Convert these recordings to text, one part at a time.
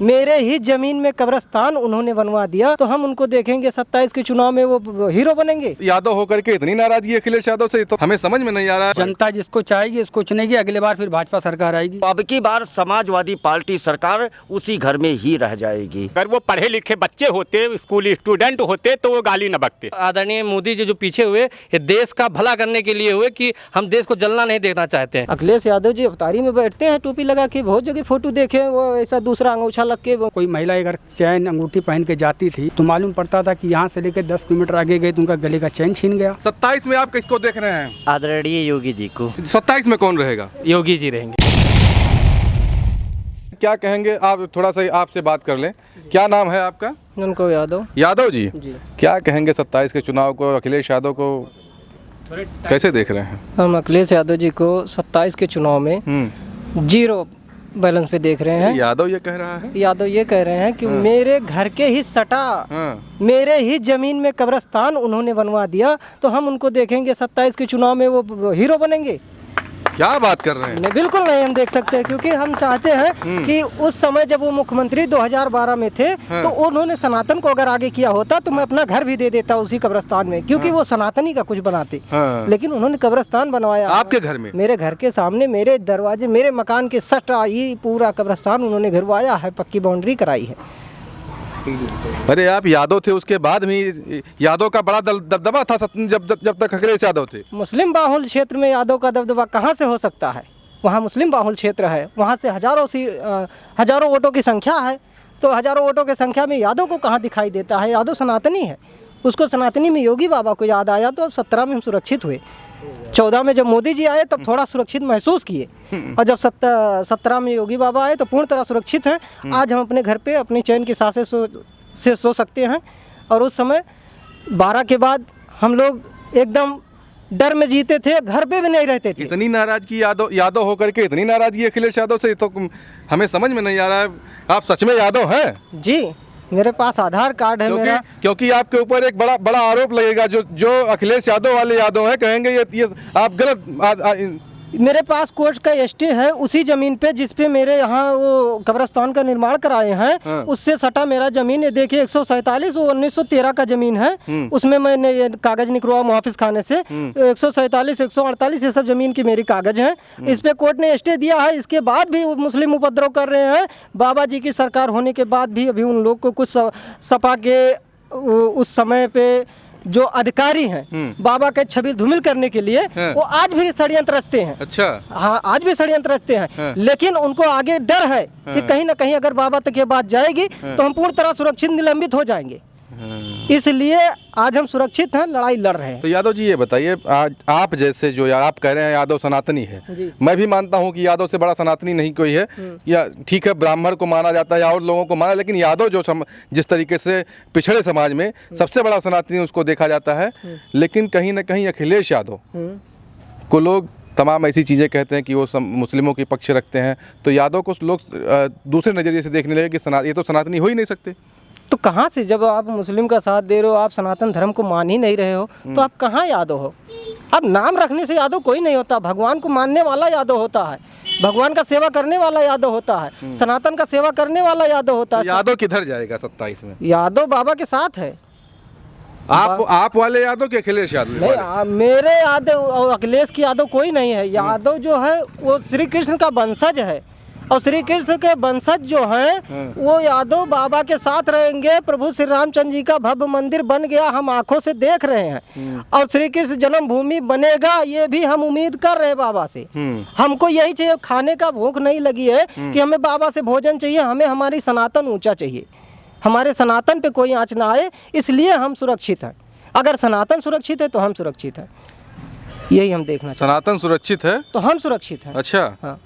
मेरे ही जमीन में कब्रिस्तान उन्होंने बनवा दिया, तो हम उनको देखेंगे 27 के चुनाव में वो हीरो बनेंगे। यादव होकर के इतनी नाराजगी अखिलेश यादव से, तो हमें समझ में नहीं आ रहा। जनता जिसको चाहेगी उसको चुनेगी, अगली बार फिर भाजपा सरकार आएगी। अब की बार समाजवादी पार्टी सरकार उसी घर में ही रह जाएगी। अगर वो पढ़े लिखे बच्चे होते, स्कूल स्टूडेंट होते, तो वो गाली न बकते। आदरणीय मोदी जी जो पीछे हुए, ये देश का भला करने के लिए हुए कि हम देश को जलना नहीं देखना चाहते हैं। अखिलेश यादव जी अवतारी में बैठते हैं टोपी लगा के, बहुत जगह फोटो देखे वो ऐसा दूसरा अंगूछा लग के। कोई महिला अगर चैन अंगूठी पहन के जाती थी तो मालूम पड़ता था कि यहाँ से लेकर 10 किलोमीटर आगे गए तो उनका गले का चैन छीन गया। 27 में आप किसको देख रहे हैं? आदरणीय योगी जी को। 27 में कौन रहेगा? योगी जी रहेंगे। क्या कहेंगे आप? थोड़ा सा आपसे बात कर लें। क्या नाम है आपका? उनको यादव। यादव जी, क्या कहेंगे 27 के चुनाव को, अखिलेश यादव को कैसे देख रहे हैं? हम अखिलेश यादव जी को 27 के चुनाव में जीरो बैलेंस पे देख रहे हैं। यादव ये कह रहा है, यादव ये कह रहे हैं कि मेरे घर के ही सटा, मेरे ही जमीन में कब्रिस्तान उन्होंने बनवा दिया, तो हम उनको देखेंगे 27 के चुनाव में वो हीरो बनेंगे। क्या बात कर रहे हैं? नहीं, बिल्कुल नहीं हम देख सकते, क्योंकि हम चाहते हैं कि उस समय जब वो मुख्यमंत्री 2012 में थे तो उन्होंने सनातन को अगर आगे किया होता तो मैं अपना घर भी दे देता उसी कब्रिस्तान में, क्योंकि वो सनातनी का कुछ बनाते। लेकिन उन्होंने कब्रिस्तान बनवाया आपके घर में, मेरे घर के सामने, मेरे दरवाजे, मेरे मकान के सटा ही पूरा कब्रिस्तान उन्होंने घिरवाया है, पक्की बाउंड्री कराई है। अरे आप यादव थे, उसके बाद भी यादव का बड़ा दबदबा था जब तक अखिलेश यादव थे। मुस्लिम बाहुल क्षेत्र में यादव का दबदबा कहाँ से हो सकता है? वहाँ मुस्लिम बाहुल क्षेत्र है, वहाँ से हजारों वोटों की संख्या है, तो हजारों वोटों की संख्या में यादव को कहाँ दिखाई देता है? यादव सनातनी है, उसको सनातनी में योगी बाबा को याद आया, तो अब 17 में हम सुरक्षित हुए। 14 में जब मोदी जी आए तब थोड़ा सुरक्षित महसूस किए, और जब 17 में योगी बाबा आए तो पूर्ण तरह सुरक्षित हैं। आज हम अपने घर पे अपनी चैन की सांसें से सो सकते हैं, और उस समय 12 के बाद हम लोग एकदम डर में जीते थे, घर पे भी नहीं रहते थे। इतनी नाराजगी यादव होकर के, इतनी नाराजगी अखिलेश यादव से, तो हमें समझ में नहीं आ रहा है। आप सच में यादव हैं? जी, मेरे पास आधार कार्ड है मेरा। क्योंकि आपके ऊपर एक बड़ा आरोप लगेगा, जो अखिलेश यादव वाले यादव हैं कहेंगे ये आप गलत। मेरे पास कोर्ट का एस्टे है उसी जमीन पे जिसपे मेरे यहाँ वो कब्रिस्तान का निर्माण कराए हैं, उससे सटा मेरा जमीन है। देखिए 147 वो 1913 का जमीन है, उसमें मैंने ये कागज निकलवा मुहाफिज खाने से। 147 148 ये सब जमीन की मेरी कागज हैं, इस पे कोर्ट ने एस्टे दिया है। इसके बाद भी मुस्लिम उपद्रव कर रहे हैं। बाबा जी की सरकार होने के बाद भी अभी उन लोग को कुछ सपा के उस समय पे जो अधिकारी हैं बाबा के छवि धूमिल करने के लिए, वो आज भी षड्यंत्र रचते हैं। अच्छा, हाँ, आज भी षड्यंत्र रचते हैं। लेकिन उनको आगे डर है कि कहीं ना कहीं अगर बाबा तक ये बात जाएगी तो हम पूर्ण तरह सुरक्षित निलंबित हो जाएंगे, इसलिए आज हम सुरक्षित हैं, लड़ाई लड़ रहे हैं। तो यादव जी ये बताइए, आज आप जैसे जो आप कह रहे हैं यादव सनातनी है, मैं भी मानता हूं कि यादव से बड़ा सनातनी नहीं कोई है। या ठीक है, ब्राह्मण को माना जाता है या और लोगों को माना, लेकिन यादव जो जिस तरीके से पिछड़े समाज में सबसे बड़ा सनातनी उसको देखा जाता है। लेकिन कहीं ना कहीं अखिलेश यादव को लोग तमाम ऐसी चीज़ें कहते हैं कि वो मुस्लिमों के पक्ष रखते हैं, तो यादव को लोग दूसरे नज़रिए से देखने लगे कि ये तो सनातनी हो ही नहीं सकते। तो कहाँ से, जब आप मुस्लिम का साथ दे रहे हो, आप सनातन धर्म को मान ही नहीं रहे हो, तो आप कहाँ यादव हो? अब नाम रखने से यादव कोई नहीं होता, भगवान को मानने वाला यादव होता है, भगवान का सेवा करने वाला यादव होता है, सनातन का सेवा करने वाला यादव होता है। यादव किधर जाएगा 27 में? यादव बाबा के साथ है। आप वाले यादव के अखिलेश यादव? नहीं, मेरे यादव और अखिलेश की यादव कोई नहीं है। यादव जो है वो श्री कृष्ण का वंशज है, और श्री कृष्ण के वंशज जो हैं वो यादव बाबा के साथ रहेंगे। प्रभु श्री रामचंद्र जी का भव्य मंदिर बन गया, हम आंखों से देख रहे हैं, और श्री कृष्ण जन्मभूमि बनेगा, ये भी हम उम्मीद कर रहे हैं बाबा से। हमको यही चाहिए, खाने का भूख नहीं लगी है कि हमें बाबा से भोजन चाहिए, हमें हमारी सनातन ऊंचा चाहिए, हमारे सनातन पे कोई आँच ना आए, इसलिए हम सुरक्षित हैं। अगर सनातन सुरक्षित है तो हम सुरक्षित हैं, यही हम देखना चाहिए। सनातन सुरक्षित है तो हम सुरक्षित हैं। अच्छा, हाँ,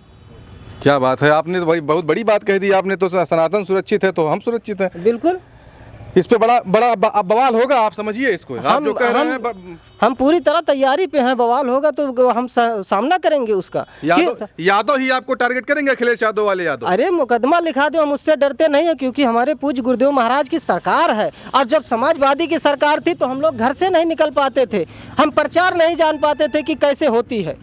क्या बात है, आपने तो भाई बहुत बड़ी बात कह दी आपने। तो सनातन सुरक्षित है तो हम सुरक्षित हैं। बिल्कुल, इस पे बड़ा बवाल होगा, आप समझिए इसको। आप जो कह रहे हैं, हम पूरी तरह तैयारी पे हैं। बवाल होगा तो हम सामना करेंगे उसका। यादव ही आपको टारगेट करेंगे, अखिलेश यादव वाले यादव? अरे मुकदमा लिखा दो, हम उससे डरते नहीं है, क्योंकि हमारे पूज्य गुरुदेव महाराज की सरकार है। और जब समाजवादी की सरकार थी तो हम लोग घर से नहीं निकल पाते थे, हम प्रचार नहीं जान पाते थे कि कैसे होती है।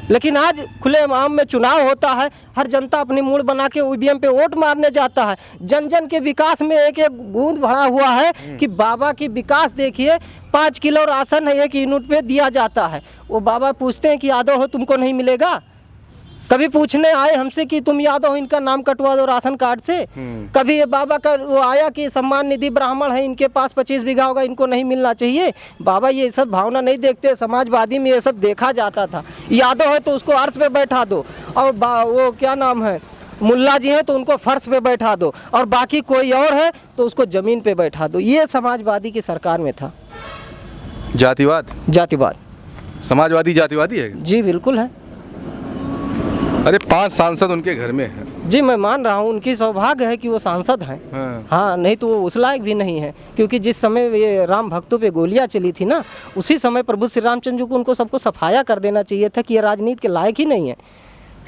लेकिन आज खुले आम में चुनाव होता है, हर जनता अपनी मूड बना के ईवीएम पे वोट मारने जाता है। जन जन के विकास में एक एक बूंद भरा हुआ है कि बाबा की विकास देखिए, 5 किलो राशन एक यूनिट पे दिया जाता है। वो बाबा पूछते हैं कि यादव हो तुमको नहीं मिलेगा? कभी पूछने आए हमसे कि तुम यादव हो, इनका नाम कटवा दो राशन कार्ड से? कभी ये बाबा का वो आया कि सम्मान निधि ब्राह्मण है, इनके पास 25 बीघा होगा, इनको नहीं मिलना चाहिए? बाबा ये सब भावना नहीं देखते। समाजवादी में ये सब देखा जाता था। यादव है तो उसको अर्श पे बैठा दो, और वो क्या नाम है, मुल्ला जी हैं तो उनको फर्श पे बैठा दो, और बाकी कोई और है तो उसको ज़मीन पे बैठा दो। ये समाजवादी की सरकार में था। जातिवाद, जातिवाद, समाजवादी जातिवादी है जी बिल्कुल है। अरे 5 सांसद उनके घर में है। जी मैं मान रहा हूँ, उनकी सौभाग्य है कि वो सांसद हैं। हाँ, नहीं तो वो उस लायक भी नहीं है, क्योंकि जिस समय ये राम भक्तों पे गोलियां चली थी ना, उसी समय प्रभु श्री रामचंद्र जी को उनको सबको सफाया कर देना चाहिए था कि ये राजनीति के लायक ही नहीं है।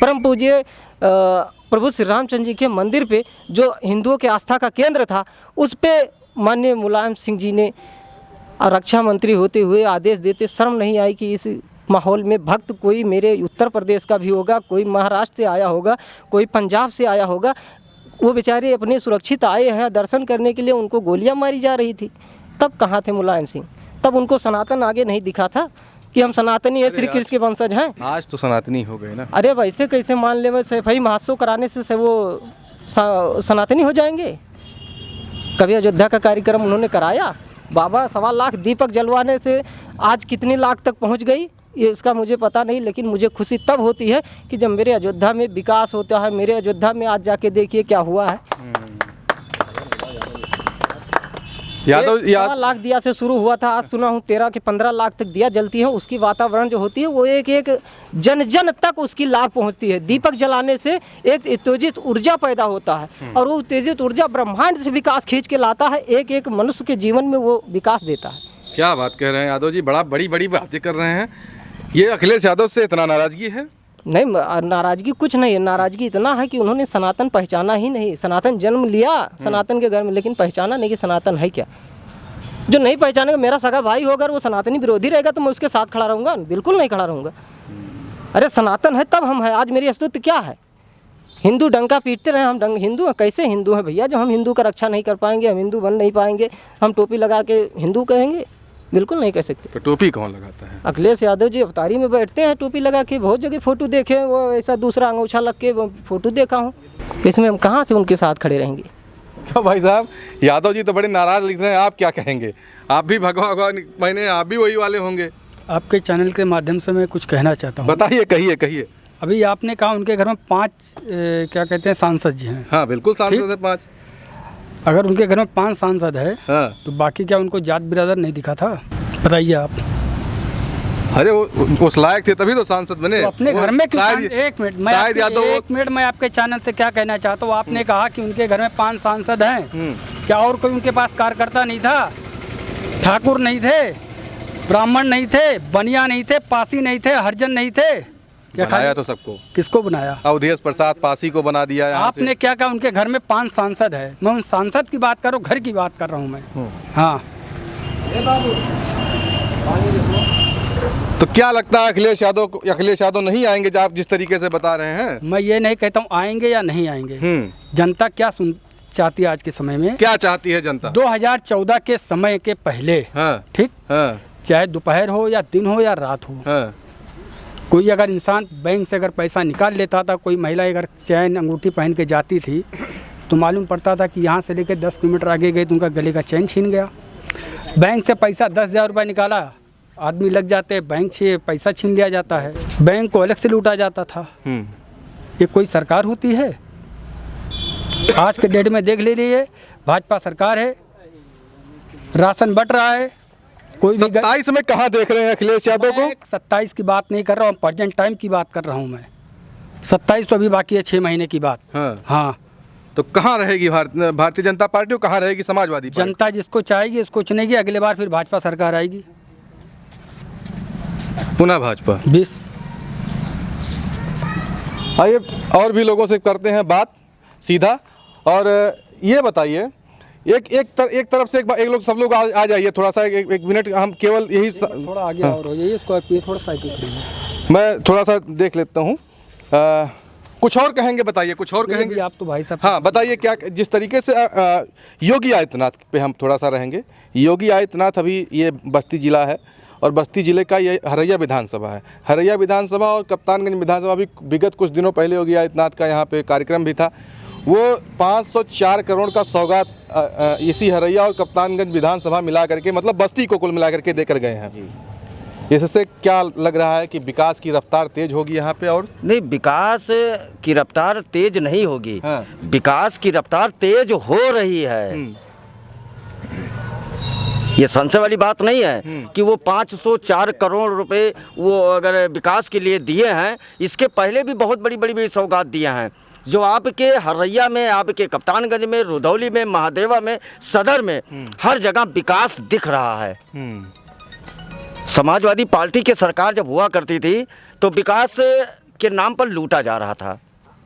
परम पूज्य प्रभु श्री रामचंद्र जी के मंदिर पे जो हिंदुओं के आस्था का केंद्र था, उस पे माननीय मुलायम सिंह जी ने रक्षा मंत्री होते हुए आदेश देते शर्म नहीं आई कि इस माहौल में भक्त कोई मेरे उत्तर प्रदेश का भी होगा, कोई महाराष्ट्र से आया होगा, कोई पंजाब से आया होगा, वो बेचारे अपने सुरक्षित आए हैं दर्शन करने के लिए, उनको गोलियां मारी जा रही थी। तब कहाँ थे मुलायम सिंह? तब उनको सनातन आगे नहीं दिखा था कि हम सनातनी है, श्री कृष्ण के वंशज हैं। आज तो सनातनी हो गए ना। अरे वैसे कैसे मान ले, वैसे सफाई महोत्सव कराने से वो सनातनी हो जाएंगे? कभी अयोध्या का कार्यक्रम उन्होंने कराया? बाबा 1.25 लाख दीपक जलवाने से आज कितने लाख तक पहुंच गई, ये इसका मुझे पता नहीं, लेकिन मुझे खुशी तब होती है कि जब मेरे अयोध्या में विकास होता है। मेरे अयोध्या में आज जाके देखिए क्या हुआ है। यादव 1.25 लाख दिया से शुरू हुआ था, आज सुना हूँ 13 के 15 लाख तक दिया जलती है। उसकी वातावरण जो होती है वो एक एक जन जन तक उसकी लाभ पहुँचती है। दीपक जलाने से एक उत्तेजित ऊर्जा पैदा होता है, और वो उत्तेजित ऊर्जा ब्रह्मांड से विकास खींच के लाता है, एक एक मनुष्य के जीवन में वो विकास देता है। क्या बात कह रहे हैं यादव जी, बड़ा बड़ी बातें कर रहे हैं। ये अखिलेश यादव से इतना नाराजगी है? नहीं, नाराजगी कुछ नहीं है। नाराजगी इतना है कि उन्होंने सनातन पहचाना ही नहीं। सनातन जन्म लिया सनातन के घर में, लेकिन पहचाना नहीं कि सनातन है क्या। जो नहीं पहचानेगा, मेरा सगा भाई होगा, वो सनातनी विरोधी रहेगा तो मैं उसके साथ खड़ा रहूँगा? बिल्कुल नहीं खड़ा रहूँगा। अरे सनातन है तब हम हैं। आज मेरी अस्तित्व क्या है? हिंदू डंका पीटते रहे, हम हिंदू हैं? कैसे हिंदू हैं भैया? जब हम हिंदू का रक्षा नहीं कर पाएंगे, हम हिंदू बन नहीं पाएंगे, हम टोपी लगा के हिंदू कहेंगे? बिल्कुल नहीं कह सकते। तो टोपी कौन लगाता है? अखिलेश यादव जी अवतारी में बैठते हैं टोपी लगा के। बहुत जगह फ़ोटो देखे, वो ऐसा दूसरा अंगूछा लग के फ़ोटो देखा हूँ। इसमें हम कहाँ से उनके साथ खड़े रहेंगे? क्यों भाई साहब, यादव जी तो बड़े नाराज लिख रहे हैं, आप क्या कहेंगे? आप भी भगवान महीने आप भी वही वाले होंगे। आपके चैनल के माध्यम से मैं कुछ कहना चाहता हूँ। बताइए, कहिए। अभी आपने कहा उनके घर में 5 क्या कहते हैं सांसद जी हैं। हाँ बिल्कुल, सांसद है 5। अगर उनके घर में 5 सांसद है, हाँ। तो बाकी क्या उनको जात बिरादर नहीं दिखा था? बताइए आप। अरे वो उस लायक थे तभी तो सांसद बने। तो अपने घर में शायद एक मिनट मैं आपके चैनल से क्या कहना चाहता हूँ। आपने कहा कि उनके घर में 5 सांसद हैं, क्या और कोई उनके पास कार्यकर्ता नहीं था? ठाकुर नहीं थे, ब्राह्मण नहीं थे, बनिया नहीं थे, पासी नहीं थे, हरिजन नहीं थे? क्या बनाया तो सबको। किसको बनाया? अवधेश प्रसाद पासी को बना दिया। आपने क्या कहा? उनके घर में 5 सांसद है। मैं उन सांसद की बात कर रहा हूँ, घर की बात कर रहा हूँ मैं। हाँ, तो क्या लगता है अखिलेश यादव नहीं आएंगे जो आप जिस तरीके से बता रहे हैं? मैं ये नहीं कहता हूँ आएंगे या नहीं आएंगे। जनता क्या चाहती है आज के समय में? क्या चाहती है जनता? 2014 के समय के पहले, हाँ, ठीक, हाँ, चाहे दोपहर हो या दिन हो या रात हो, हाँ, कोई अगर इंसान बैंक से अगर पैसा निकाल लेता था, कोई महिला अगर चैन अंगूठी पहन के जाती थी, तो मालूम पड़ता था कि यहाँ से लेकर 10 किलोमीटर आगे गए तो उनका गले का चैन छीन गया। बैंक से पैसा 10,000 रुपये निकाला, आदमी लग जाते, बैंक से पैसा छीन लिया जाता है, बैंक को अलग से लूटा जाता था। ये कोई सरकार होती है? आज के डेट में देख लीजिए, भाजपा सरकार है, राशन बट रहा है। कोई भी 27 में कहाँ देख रहे हैं अखिलेश यादव को? 27 की बात नहीं कर रहा हूँ, प्रेजेंट टाइम की बात कर रहा हूँ मैं। 27 तो अभी बाकी है, 6 महीने की बात। हाँ, तो कहाँ रहेगी भारतीय जनता पार्टी, कहाँ रहेगी समाजवादी पार्टी? जनता जिसको चाहेगी उसको चुनेगी। अगले बार फिर भाजपा सरकार आएगी, पुनः भाजपा। 20। आइए और भी लोगों से करते हैं बात सीधा। और ये बताइए, एक तरफ से एक लोग, सब लोग आ जाइए थोड़ा सा, एक मिनट, हम केवल यही थोड़ा आगे और हो जाइए, इसको थोड़ा सा मैं थोड़ा सा देख लेता हूँ। कुछ और कहेंगे, बताइए कुछ और कहेंगे आप तो भाई साहब। हाँ बताइए, क्या जिस तरीके से योगी आदित्यनाथ पे हम थोड़ा सा रहेंगे। योगी आदित्यनाथ अभी ये बस्ती ज़िला है और बस्ती ज़िले का ये हरैया विधानसभा है। हरैया विधानसभा और कप्तानगंज विधानसभा भी विगत कुछ दिनों पहले योगी आदित्यनाथ का यहाँ पे कार्यक्रम भी था। वो 504 करोड़ का सौगात इसी हरैया और कप्तानगंज विधानसभा मिला करके, मतलब बस्ती को कुल मिला करके देकर गए हैं। इससे क्या लग रहा है कि विकास की रफ्तार तेज होगी यहाँ पे? और नहीं, विकास की रफ्तार तेज नहीं होगी। हाँ। विकास की रफ्तार तेज हो रही है। ये संशय वाली बात नहीं है कि वो 504 करोड़ रुपए वो अगर विकास के लिए दिए हैं, इसके पहले भी बहुत बड़ी बड़ी सौगात दिए हैं। जो आपके हरैया में, आपके कप्तानगंज में, रुधौली में, महादेवा में, सदर में, हर जगह विकास दिख रहा है। समाजवादी पार्टी की सरकार जब हुआ करती थी तो विकास के नाम पर लूटा जा रहा था।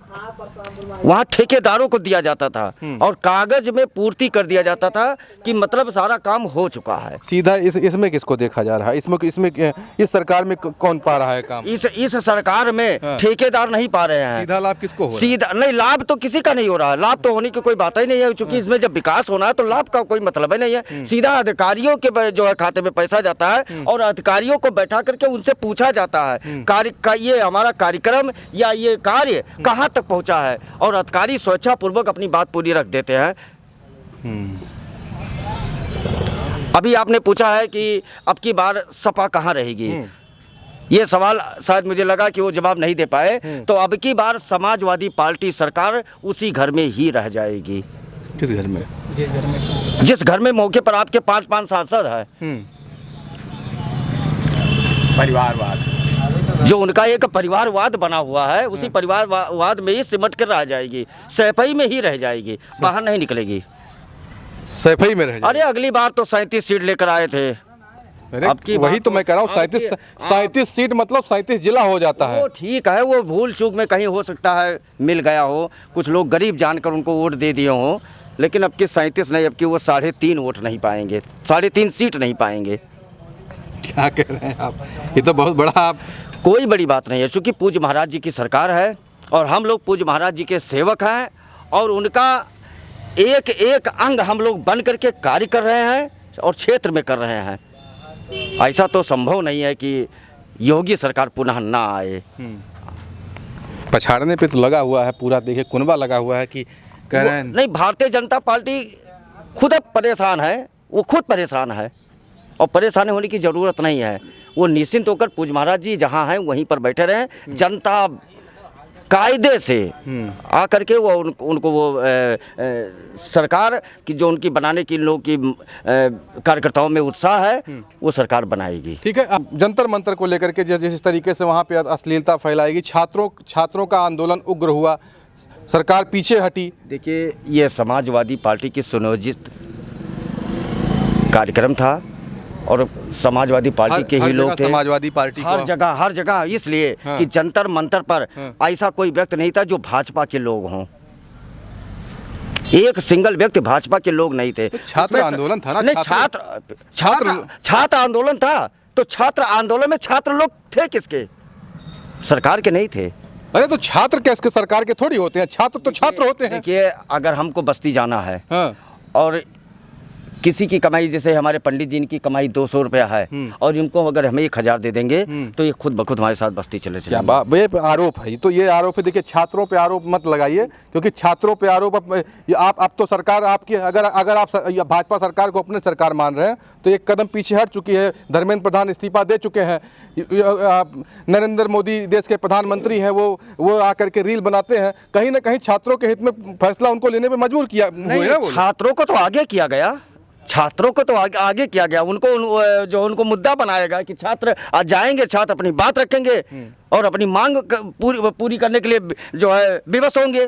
वहाँ ठेकेदारों को दिया जाता था और कागज में पूर्ति कर दिया जाता था कि मतलब सारा काम हो चुका है। सीधा इसमें किसको देखा जा रहा है? इसमें इस सरकार में कौन पा रहा है काम? इस सरकार में ठेकेदार नहीं पा रहे हैं। सीधा लाभ किसको हो रहा है? सीधा नहीं, लाभ तो किसी का नहीं हो रहा है। लाभ तो होने की कोई बात ही नहीं है, क्योंकि इसमें जब विकास होना है तो लाभ का कोई मतलब ही नहीं है। सीधा अधिकारियों के जो है खाते में पैसा जाता है और अधिकारियों को बैठा करके उनसे पूछा जाता है कार्य का, ये हमारा कार्यक्रम या ये कार्य कहाँ तक पहुँचा है, और अधिकारी स्वेच्छापूर्वक अपनी बात पूरी रख देते हैं। अभी आपने पूछा है कि अब की बार सपा कहाँ रहेगी, ये सवाल शायद मुझे लगा कि वो जवाब नहीं दे पाए। तो अब की बार समाजवादी पार्टी सरकार उसी घर में ही रह जाएगी। किस घर में? जिस घर में मौके पर आपके 5 सांसद है, परिवारवाद, जो उनका एक परिवारवाद बना हुआ है, उसी परिवारवाद में ही सिमट कर रह जाएगी। सैफई में ही रह जाएगी, बाहर नहीं निकलेगी। सैफई में रह जाएगी। अरे अगली बार तो 37 सीट लेकर आए थे। अब की वही तो मैं कह रहा हूँ, 37 सीट मतलब 37 जिला हो जाता है। वो ठीक है, वो भूल चूक में कहीं हो सकता है मिल गया हो, कुछ लोग गरीब जानकर उनको वोट दे दिए हों, लेकिन अब की 37 नहीं, अब की वो 3.5 वोट नहीं पाएंगे, 3.5 सीट नहीं पाएंगे। क्या कह रहे हैं आप? ये तो बहुत बड़ा आप। कोई बड़ी बात नहीं है, चूँकि पूज्य महाराज जी की सरकार है और हम लोग पूज्य महाराज जी के सेवक हैं और उनका एक एक अंग हम लोग बन करके कार्य कर रहे हैं और क्षेत्र में कर रहे हैं। ऐसा तो संभव नहीं है कि योगी सरकार पुनः ना आए। पछाड़ने पे तो लगा हुआ है पूरा, देखिए कुनबा लगा हुआ है कि कह रहे हैं। नहीं, भारतीय जनता पार्टी खुद परेशान है, वो खुद परेशान है और परेशान होने की ज़रूरत नहीं है। वो निश्चिंत होकर पूज्य महाराज जी जहाँ हैं वहीं पर बैठे रहें। जनता कायदे से आकर के वो उनको वो सरकार की जो उनकी बनाने की लोग की कार्यकर्ताओं में उत्साह है, वो सरकार बनाएगी। ठीक है। अब जंतर मंतर को लेकर के जिस तरीके से वहाँ पे अश्लीलता फैलाएगी, छात्रों का आंदोलन उग्र हुआ, सरकार पीछे हटी। देखिए, ये समाजवादी पार्टी की सुनियोजित कार्यक्रम था और समाजवादी पार्टी के ही लोग थे। समाजवादी पार्टी हर जगह इसलिए कि जंतर मंतर पर ऐसा कोई व्यक्ति नहीं था जो भाजपा के लोग हों। एक सिंगल व्यक्ति भाजपा के लोग नहीं थे। तो छात्र आंदोलन था ना? नहीं, छात्र आंदोलन था। तो छात्र आंदोलन में छात्र लोग थे किसके? सरकार के नहीं थे। अरे तो छात्र कैसे सरकार के थोड़ी होते हैं? छात्र तो छात्र होते हैं। देखिए, अगर हमको बस्ती जाना है और किसी की कमाई, जैसे हमारे पंडित जी की कमाई 200 रुपया है और इनको अगर हमें 1000 दे देंगे तो ये खुद ब खुद हमारे साथ बस्ती चले जाएंगे। ये आरोप है, तो ये आरोप है। देखिए, छात्रों पे आरोप मत लगाइए, क्योंकि छात्रों पे आरोप आप तो सरकार आपकी, अगर आप भाजपा सरकार को अपनी सरकार मान रहे हैं तो एक कदम पीछे हट चुकी है। धर्मेंद्र प्रधान इस्तीफा दे चुके हैं। नरेंद्र मोदी देश के प्रधानमंत्री हैं, वो आकर के रील बनाते हैं। कहीं ना कहीं छात्रों के हित में फैसला उनको लेने में मजबूर किया। छात्रों को तो आगे किया गया, छात्रों को तो आगे किया गया। उनको जो उनको मुद्दा बनाएगा कि छात्र आज जाएंगे, छात्र अपनी बात रखेंगे और अपनी मांग पूरी करने के लिए जो है विवश होंगे।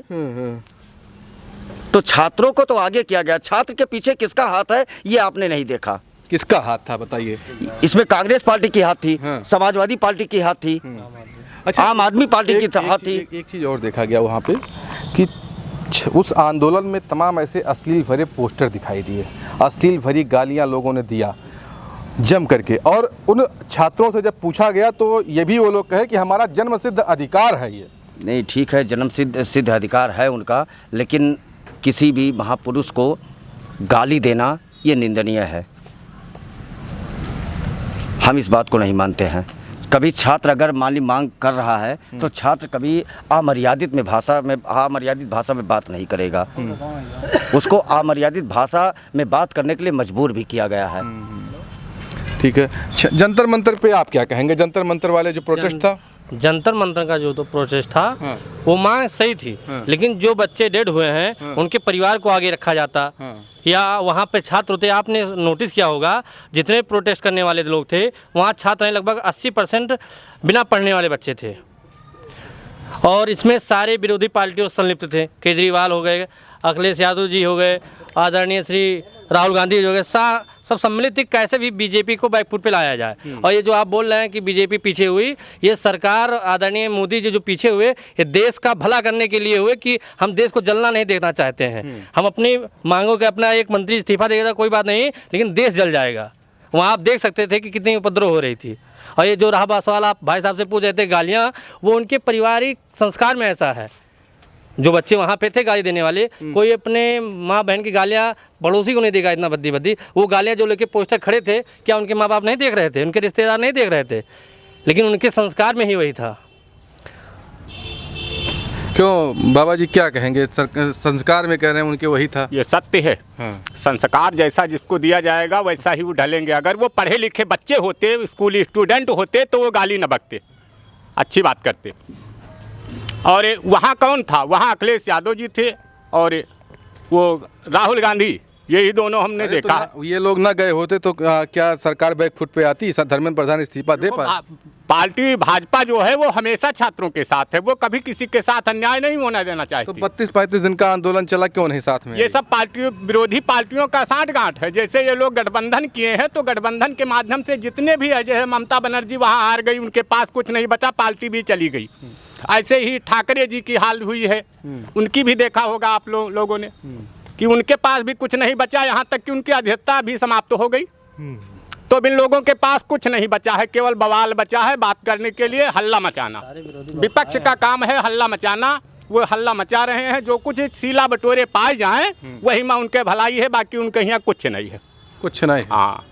तो छात्रों को तो आगे किया गया। छात्र के पीछे किसका हाथ है ये आपने नहीं देखा। किसका हाथ था बताइए? इसमें कांग्रेस पार्टी की हाथ थी, समाजवादी पार्टी की हाथ थी, आम आदमी पार्टी की हाथ थी। एक चीज़ और देखा गया वहाँ पे कि उस आंदोलन में तमाम ऐसे अश्लील भरे पोस्टर दिखाई दिए, अश्लील भरी गालियां लोगों ने दिया। जम करके। और उन छात्रों से जब पूछा गया तो ये भी वो लोग कहे कि हमारा जन्म सिद्ध अधिकार है ये। नहीं, ठीक है, जन्म सिद्ध अधिकार है उनका, लेकिन किसी भी महापुरुष को गाली देना ये निंदनीय है। हम इस बात को नहीं मानते हैं। कभी छात्र अगर मान ली मांग कर रहा है तो छात्र कभी अमर्यादित भाषा में बात नहीं करेगा। उसको अमर्यादित भाषा में बात करने के लिए मजबूर भी किया गया है। ठीक है, जंतर मंतर पे आप क्या कहेंगे? जंतर मंतर वाले जो प्रोटेस्ट था, जंतर मंतर का जो तो प्रोटेस्ट था वो मांग सही थी, लेकिन जो बच्चे डेड हुए हैं उनके परिवार को आगे रखा जाता, या वहाँ पे छात्र होते। आपने नोटिस किया होगा जितने प्रोटेस्ट करने वाले लोग थे वहाँ छात्र हैं, लगभग 80% बिना पढ़ने वाले बच्चे थे। और इसमें सारे विरोधी पार्टियों संलिप्त थे। केजरीवाल हो गए, अखिलेश यादव जी हो गए, आदरणीय श्री राहुल गांधी हो गए, सब सम्मिलित थी कैसे भी बीजेपी को बैकफुट पे लाया जाए। और ये जो आप बोल रहे हैं कि बीजेपी पीछे हुई, ये सरकार आदरणीय मोदी जी जो पीछे हुए ये देश का भला करने के लिए हुए कि हम देश को जलना नहीं देखना चाहते हैं। हम अपनी मांगों के अपना एक मंत्री इस्तीफा देगा कोई बात नहीं, लेकिन देश जल जाएगा। वहाँ आप देख सकते थे कि कितनी उपद्रव हो रही थी। और ये जो रहा सवाल आप भाई साहब से पूछ रहे थे गालियाँ, वो उनके पारिवारिक संस्कार में ऐसा है। जो बच्चे वहाँ पे थे गाली देने वाले, कोई अपने माँ बहन की गालियाँ पड़ोसी को नहीं देगा इतना भद्दी। वो गालियाँ जो लेके पोस्टर खड़े थे, क्या उनके माँ बाप नहीं देख रहे थे, उनके रिश्तेदार नहीं देख रहे थे? लेकिन उनके संस्कार में ही वही था। क्यों बाबा जी क्या कहेंगे? संस्कार में कह रहे हैं उनके वही था। ये सत्य है। संस्कार जैसा जिसको दिया जाएगा वैसा ही वो ढलेंगे। अगर वो पढ़े लिखे बच्चे होते, स्कूल स्टूडेंट होते तो वो गाली न बकते, अच्छी बात करते। और वहाँ कौन था? वहाँ अखिलेश यादव जी थे और वो राहुल गांधी, यही दोनों हमने देखा। तो ये लोग ना गए होते तो क्या सरकार बैकफुट पे आती? धर्मेंद्र प्रधान इस्तीफा दे पाए? पार्टी भाजपा जो है वो हमेशा छात्रों के साथ है, वो कभी किसी के साथ अन्याय नहीं होना देना चाहती। तो 32-35 दिन का आंदोलन चला, क्यों नहीं साथ में? ये सब पार्टियों, विरोधी पार्टियों का साठगांठ है। जैसे ये लोग गठबंधन किए हैं तो गठबंधन के माध्यम से जितने भी है, जैसे ममता बनर्जी वहाँ हार गई, उनके पास कुछ नहीं बचा, पार्टी भी चली गई। ऐसे ही ठाकरे जी की हाल हुई है, उनकी भी देखा होगा आप लोगों ने कि उनके पास भी कुछ नहीं बचा, यहाँ तक कि उनकी अध्यक्षता भी समाप्त हो गई। तो इन लोगों के पास कुछ नहीं बचा है, केवल बवाल बचा है, बात करने के लिए हल्ला मचाना। विपक्ष का काम है हल्ला मचाना, वो हल्ला मचा रहे हैं। जो कुछ सीला बटोरे पाए जाएं वही में उनके भलाई है, बाकी उनके यहाँ कुछ नहीं है, कुछ नहीं। हाँ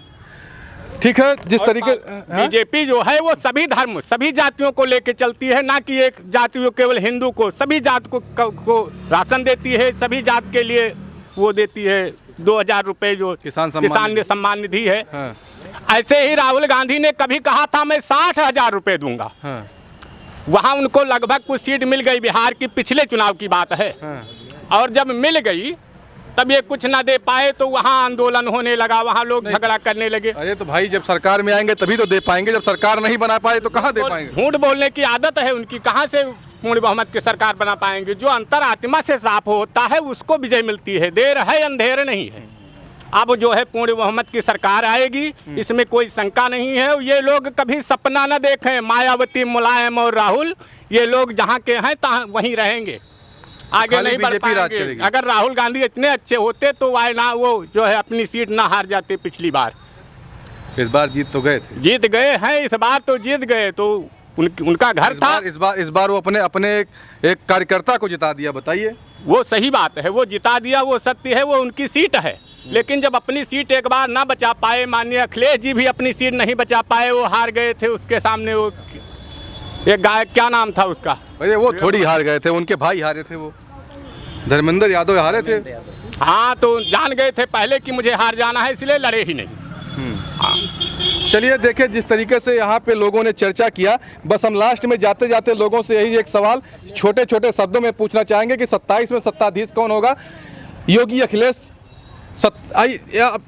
ठीक है, जिस तरीके बीजेपी जो है वो सभी धर्म सभी जातियों को लेके चलती है, ना कि एक जाति केवल हिंदू को, सभी जात को राशन देती है, सभी जात के लिए वो देती है 2000 रुपये जो किसान सम्मान निधि है। हाँ। ऐसे ही राहुल गांधी ने कभी कहा था मैं 60,000 रुपये दूंगा। हाँ। वहाँ उनको लगभग कुछ सीट मिल गई, बिहार की पिछले चुनाव की बात है। हाँ। और जब मिल गई तब ये कुछ ना दे पाए तो वहाँ आंदोलन होने लगा, वहाँ लोग झगड़ा करने लगे। अरे तो भाई जब सरकार में आएंगे तभी तो दे पाएंगे, जब सरकार नहीं बना पाए तो कहाँ दे पाएंगे? झूठ बोलने की आदत है उनकी, कहाँ से पूर्ण बहुमत की सरकार बना पाएंगे? जो अंतरात्मा से साफ होता है उसको विजय मिलती है, देर है अंधेर नहीं है। अब जो है पूर्ण बहुमत की सरकार आएगी, इसमें कोई शंका नहीं है। ये लोग कभी सपना न देखें, मायावती, मुलायम और राहुल, ये लोग जहाँ के हैं तहाँ वहीं रहेंगे, आगे नहीं बढ़ पाएंगे। अगर राहुल गांधी इतने अच्छे होते तो वाय ना वो जो है अपनी सीट ना हार जाते पिछली बार। इस बार जीत तो गए थे, जीत गए हैं, इस बार तो जीत गए। तो उनका घर था। इस बार वो अपने एक कार्यकर्ता को जिता दिया, बताइए। वो सही बात है, वो जिता दिया, वो सत्य है, वो उनकी सीट है। लेकिन जब अपनी सीट एक बार ना बचा पाए, माननीय अखिलेश जी भी अपनी सीट नहीं बचा पाए, वो हार गए थे। उसके सामने वो एक गायक, क्या नाम था उसका? अरे वो थोड़ी हार गए थे, उनके भाई हारे थे, वो धर्मेंद्र यादव हारे थे। हाँ, तो जान गए थे पहले कि मुझे हार जाना है, इसलिए लड़े ही नहीं। हाँ। चलिए देखिए जिस तरीके से यहाँ पे लोगों ने चर्चा किया, बस हम लास्ट में जाते जाते लोगों से यही एक सवाल छोटे छोटे शब्दों में पूछना चाहेंगे कि 27 में सत्ताधीश कौन होगा? योगी, अखिलेश,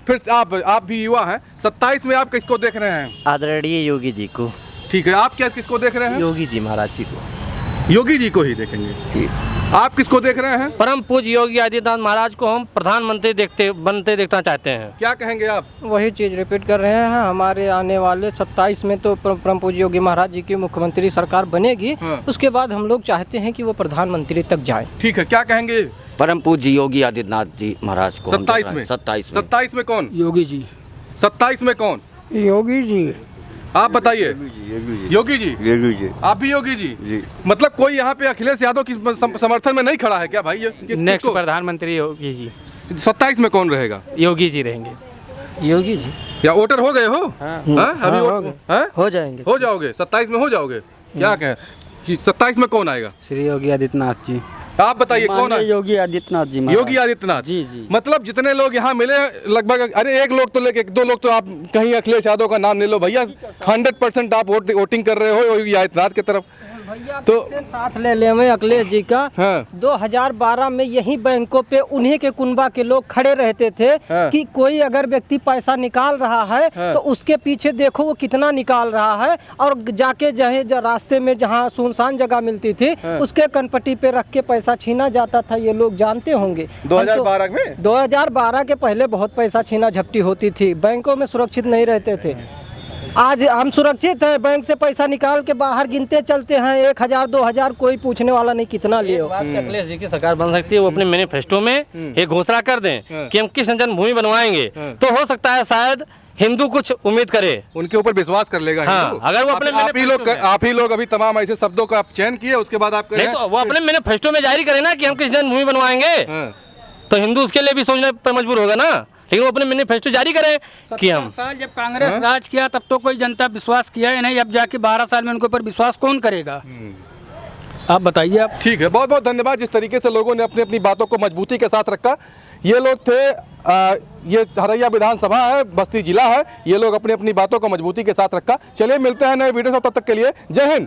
फिर आप भी युवा हैं, 27 में आप किसको देख रहे हैं? आदरणीय योगी जी को। ठीक है, आप क्या किसको देख रहे हैं? योगी जी महाराज जी को। योगी जी को ही देखेंगे। ठीक, आप किसको देख रहे हैं? परम पूज्य योगी आदित्यनाथ महाराज को हम प्रधानमंत्री बनते देखना चाहते हैं। क्या कहेंगे आप? वही चीज़ रिपीट कर रहे हैं। हमारे आने वाले 27 में तो परम पूज्य योगी महाराज जी की मुख्यमंत्री सरकार बनेगी। हाँ। उसके बाद हम लोग चाहते हैं कि वो प्रधानमंत्री तक जाए। ठीक है, क्या कहेंगे? परम पूज्य योगी आदित्यनाथ जी महाराज को 27 में। 27 में 27 में कौन? योगी जी। 27 में कौन? योगी जी। आप बताइए। योगी जी। योगी जी। आप भी योगी जी? जी। मतलब कोई यहाँ पे अखिलेश यादव की समर्थन में नहीं खड़ा है क्या भाई? नेक्स्ट प्रधानमंत्री योगी जी। 27 में कौन रहेगा? योगी जी रहेंगे। योगी जी। या वोटर हो गए हो? हाँ? अभी हो जाएंगे। हो जाओगे 27 में हो जाओगे? क्या कहें कि 27 में कौन आएगा? श्री योगी आदित्यनाथ जी। आप बताइए कौन है? योगी आदित्यनाथ जी। योगी आदित्यनाथ जी जी। मतलब जितने लोग यहाँ मिले लगभग, अरे एक लोग तो लेके 2 लोग तो आप कहीं अखिलेश यादव का नाम ले लो भैया, 100% आप वोटिंग कर रहे हो योगी आदित्यनाथ की तरफ। तो साथ ले लें अखिलेश जी का। हाँ। 2012 में यही बैंकों पे उन्हीं के कुनबा के लोग खड़े रहते थे। हाँ। कि कोई अगर व्यक्ति पैसा निकाल रहा है हाँ। तो उसके पीछे देखो वो कितना निकाल रहा है, और जाके रास्ते में जहाँ सुनसान जगह मिलती थी उसके कनपट्टी पे रख के पैसा छीना जाता था। ये लोग जानते होंगे। 2012 में 2012 के पहले बहुत पैसा छीना झपटी होती थी, बैंकों में सुरक्षित नहीं रहते थे। आज हम सुरक्षित हैं, बैंक से पैसा निकाल के बाहर गिनते चलते हैं 1000 2000, कोई पूछने वाला नहीं कितना लिए हो। अखिलेश जी की सरकार बन सकती है, वो अपने मैनिफेस्टो में एक घोषणा कर दें कि हम कृष्ण जन्मभूमि बनवाएंगे, तो हो सकता है शायद हिंदू कुछ उम्मीद करे, उनके ऊपर विश्वास कर लेगा। हाँ, हिंदू। अगर वो अपने आप ही लोग अभी तमाम ऐसे शब्दों का आप चयन किए, उसके बाद आप नहीं तो वो अपने मैनिफेस्टो में जारी करे ना कि हम कृष्ण जन्मभूमि बनवाएंगे, तो हिंदू उसके लिए भी सोचने पर मजबूर होगा ना। लेकिन वो अपने मैनिफेस्टो जारी करें कि हम। साल जब कांग्रेस राज किया तब तो कोई जनता विश्वास किया ही नहीं, अब जाके 12 साल में उनके ऊपर विश्वास कौन करेगा? आप बताइए। आप ठीक है, बहुत बहुत धन्यवाद। जिस तरीके से लोगों ने अपनी अपनी बातों को मजबूती के साथ रखा, ये लोग थे। ये हरैया विधानसभा है, बस्ती जिला है। ये लोग अपनी अपनी बातों को मजबूती के साथ रखा। चलिए मिलते हैं नए वीडियो में, तब तक के लिए जय हिंद।